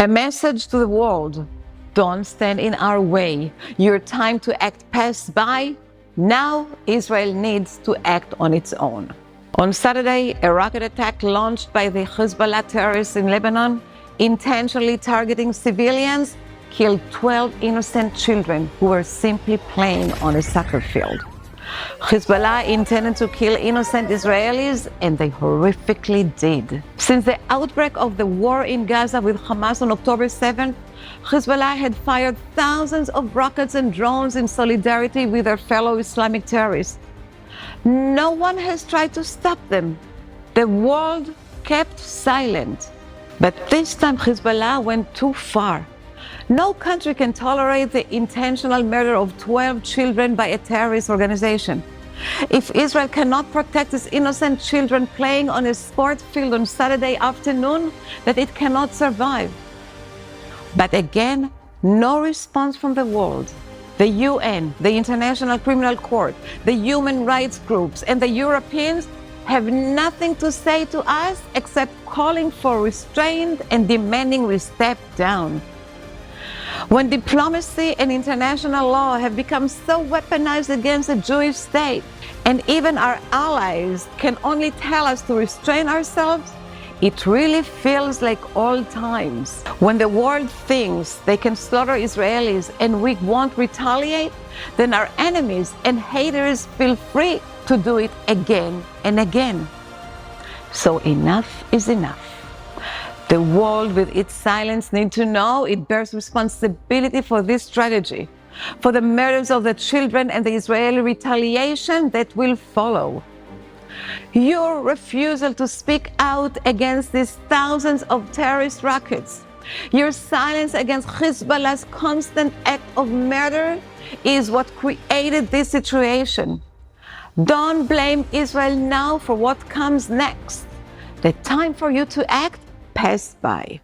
A message to the world: don't stand in our way. Your time to act passed by. Now Israel needs to act on its own. On Saturday, a rocket attack launched by the Hezbollah terrorists in Lebanon, intentionally targeting civilians, killed 12 innocent children who were simply playing on a soccer field. Hezbollah intended to kill innocent Israelis, and they horrifically did. Since the outbreak of the war in Gaza with Hamas on October 7th, Hezbollah had fired thousands of rockets and drones in solidarity with their fellow Islamic terrorists. No one has tried to stop them. The world kept silent. But this time Hezbollah went too far. No country can tolerate the intentional murder of 12 children by a terrorist organization. If Israel cannot protect its innocent children playing on a sport field on Saturday afternoon, that it cannot survive. But again, no response from the world. The UN, the International Criminal Court, the human rights groups, and the Europeans have nothing to say to us except calling for restraint and demanding we step down. When diplomacy and international law have become so weaponized against the Jewish state, and even our allies can only tell us to restrain ourselves, it really feels like old times. When the world thinks they can slaughter Israelis and we won't retaliate, then our enemies and haters feel free to do it again and again. So enough is enough. The world with its silence needs to know it bears responsibility for this tragedy, for the murders of the children and the Israeli retaliation that will follow. Your refusal to speak out against these thousands of terrorist rockets, your silence against Hezbollah's constant act of murder is what created this situation. Don't blame Israel now for what comes next. The time for you to act passed by.